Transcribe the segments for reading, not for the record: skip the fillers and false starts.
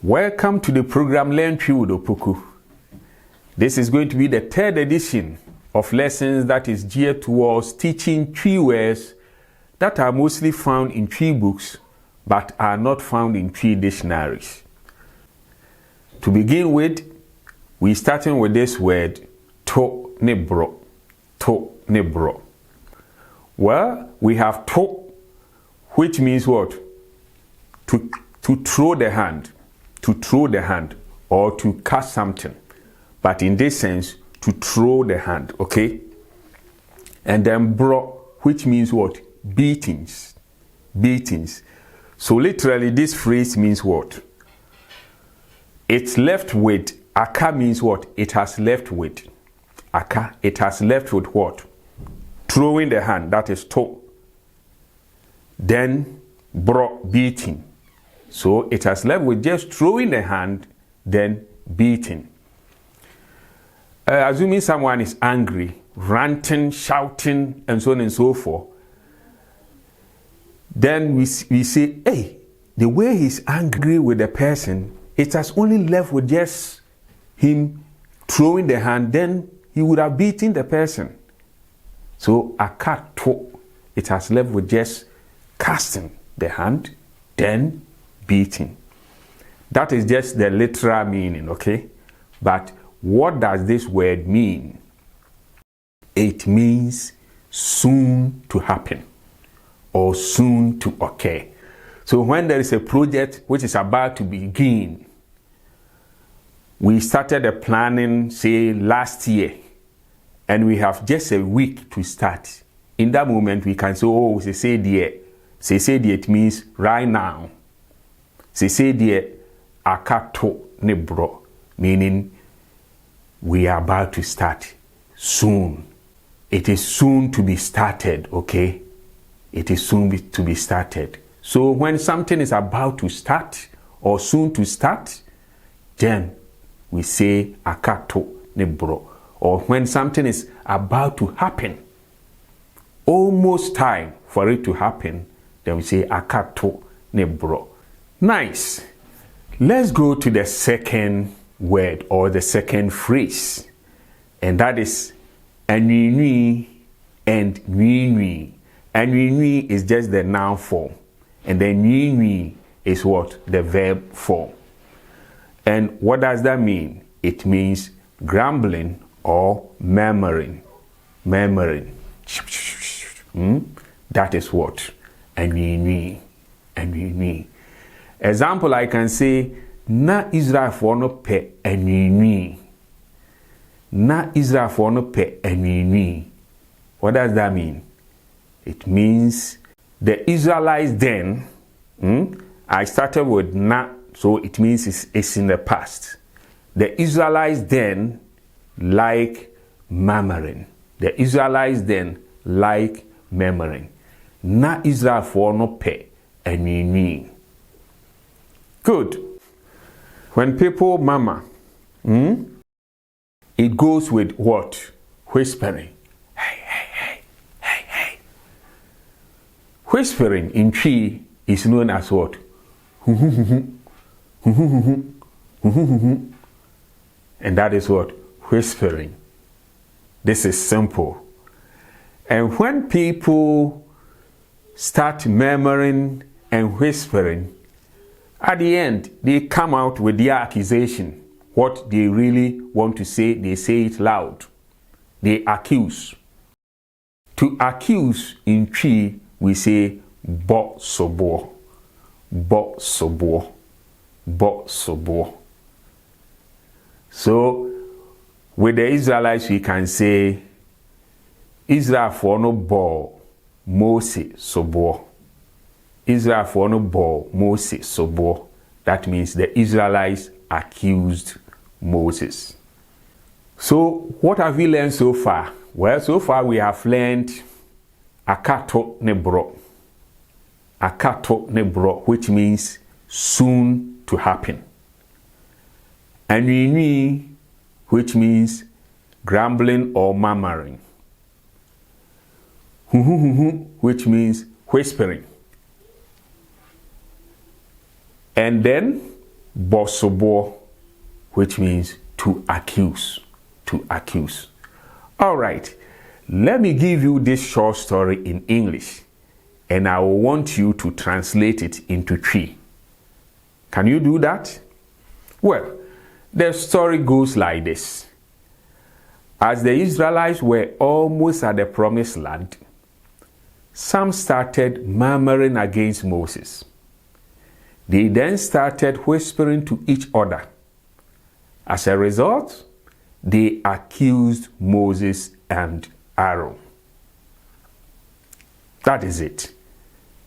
Welcome to the program Learn Twi with Opoku. This is going to be the third edition of lessons that is geared towards teaching Twi words that are mostly found in Twi books but are not found in Twi dictionaries. To begin with, we're starting with this word to ne bro. To ne bro. Well, we have to, which means what? To throw the hand. To throw the hand or to catch something. But in this sense, to throw the hand, okay? And then bro, which means what? Beatings. Beatings. So literally this phrase means what? It's left with. Aka means what? It has left with. Aka, it has left with what? Throwing the hand, that is to. Then bro, beating. So it has left with just throwing the hand, then beating. Assuming someone is angry, ranting, shouting, and so on and so forth, then we say, hey, the way he's angry with the person, it has only left with just him throwing the hand, then he would have beaten the person. So akato, it has left with just casting the hand, then beating. That is just the literal meaning, okay? But what does this word mean? It means soon to happen or soon to occur. So when there is a project which is about to begin, we started the planning, say, last year, and we have just a week to start. In that moment, we can say, oh, say dear. Say dear, it means right now. Say dear, akato ne bro, meaning we are about to start soon. It is soon to be started, okay? It is soon to be started. So when something is about to start or soon to start, then we say akato ne bro. Or when something is about to happen, almost time for it to happen, then we say akato ne bro. Nice. Let's go to the second word or the second phrase, and that is anwi and nwi. Anwi is just the noun form, and then nwi is what? The verb form. And what does that mean? It means grumbling or murmuring. Murmuring. That is what? Anwi. Example, I can say, na Israel for no pe anwi. Na Israel for no pe anwi. What does that mean? It means the Israelites then, I started with na, so it means it's in the past. The Israelites then like murmuring. The Israelites then like murmuring. Na Israel for no pe anwi. Good. When people murmur, it goes with what? Whispering. Hey. Whispering in Twi is known as what? And that is what? Whispering. This is simple. And when people start murmuring and whispering, at the end, they come out with their accusation. What they really want to say, they say it loud. They accuse. To accuse in Twi, we say bo sobo. Bo sobo. Bo sobo. So, with the Israelites, we can say, Israel for no bo Mose sobo. Israel for no bo Moses sobo. That means the Israelites accused Moses. So what have we learned so far? Well, so far we have learned akato ne bro. Akato ne bro, which means soon to happen. Anwi, which means grumbling or murmuring. Which means whispering. And then bosobo, which means to accuse. To accuse. All right, let me give you this short story in English, and I will want you to translate it into Twi. Can you do that? Well, the story goes like this. As the Israelites were almost at the promised land, some started murmuring against Moses. They then started whispering to each other. As a result, they accused Moses and Aaron. That is it.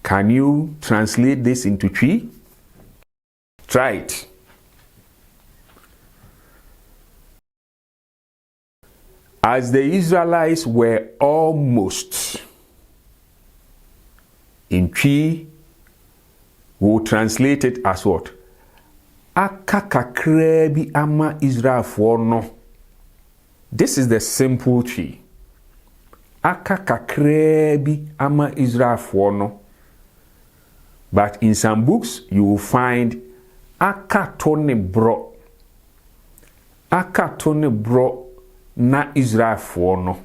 Can you translate this into Twi? Try it. As the Israelites were almost, in Twi, we'll translate it as what? Aka kakra bi ama Israelfoɔ no. This is the simple Twi. Aka kakra bi ama Israelfoɔ no. But in some books, you will find aka to ne bro. Aka to ne bro na Israelfoɔ no.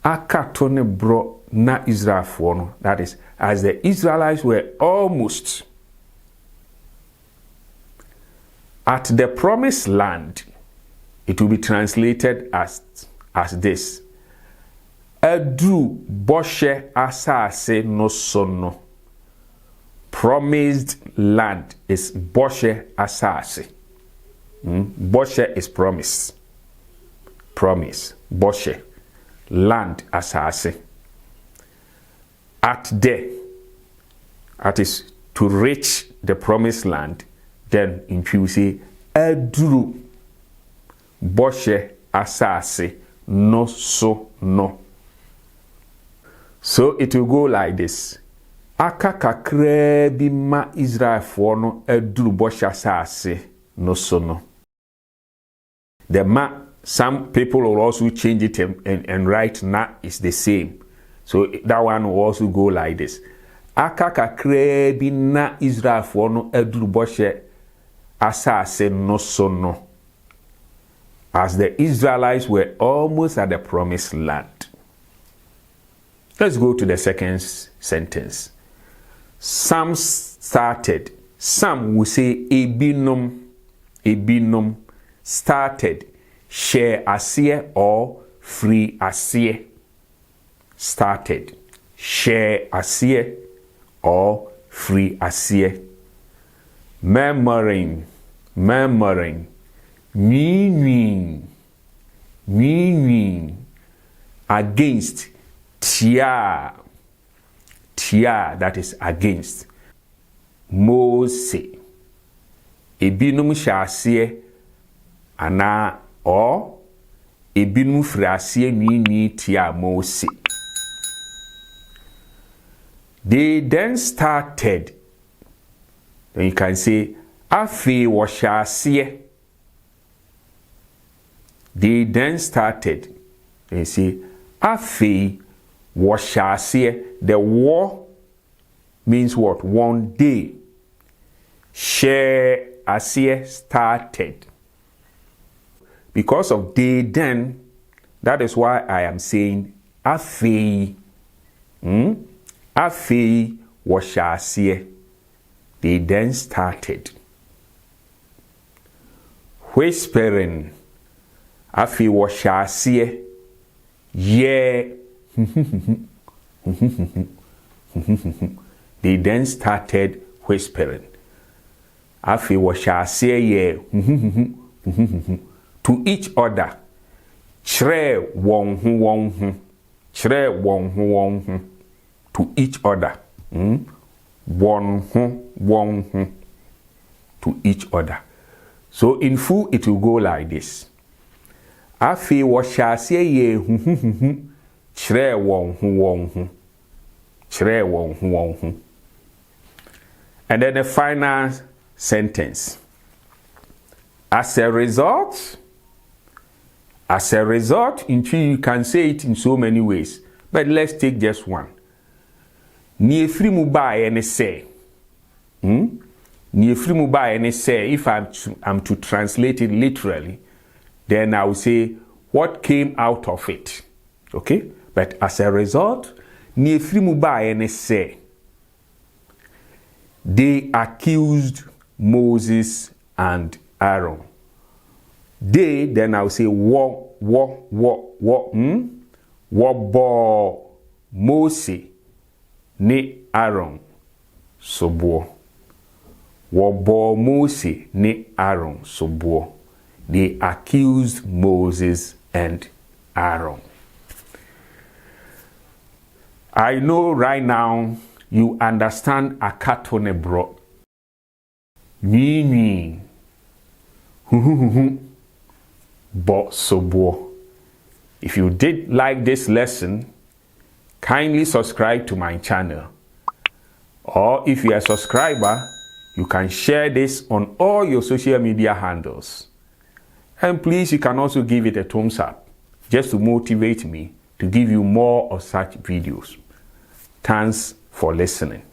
Aka to ne bro na Israelfoɔ no. That is, as the Israelites were almost at the promised land, it will be translated as this. Adru boshe asase no sono. Promised land is boshe asase. Boshe is promise. Promise. Boshe. Land asase. At the, that is to reach the promised land, then in Twi we say adru boshe asase no so no. So it will go like this. Aka kakra bi ma Israelfoɔ no aduru boshe asase no so no. The ma, some people will also change it and write na is the same. So that one will also go like this. Aka kakra bi na Israelfoɔ no aduru boshe asase no so no. As the Israelites were almost at the promised land. Let's go to the second sentence. Some started. Some will say ebinom started. Share asie or free asie. Started. Share asie or free asie. Murmuring. Meaning against. Tia, that is against. Mose. Ebinum shasiye ana or ebinum frasiye ni tia Mose. They then started. Then you can say afi washasiye. They then started. Then you say afi washasiye. The war means what? One day. Share asiye started. Because of they then, that is why I am saying afi. Afi washasiye. They then started. Whispering. Afi washasiye. Yeah. They then started whispering. Afi washasiye ye to each other. Chre won hu. Chre won hu to each other. Won hu to each other. So in full it will go like this. Afi washasiye ye chre won hu. Chre won hu. And then the final sentence. As a result, in Twi you can say it in so many ways, but let's take just one. Ni efiri mu ba ye ne se. Ni efiri mu ba ene say, if I'm to translate it literally, then I will say what came out of it. Okay? But as a result, ni efiri mu ba ene say, they accused Moses and Aaron. They, then I will say wo bo Mose ne Aaron sobo. Wo bo Mose ne Aaron sobo. They accused Moses and Aaron. I know right now you understand akatone bro. Ni bo sobo. If you did like this lesson, kindly subscribe to my channel. Or if you are a subscriber, you can share this on all your social media handles. And please, you can also give it a thumbs up, just to motivate me to give you more of such videos. Thanks for listening.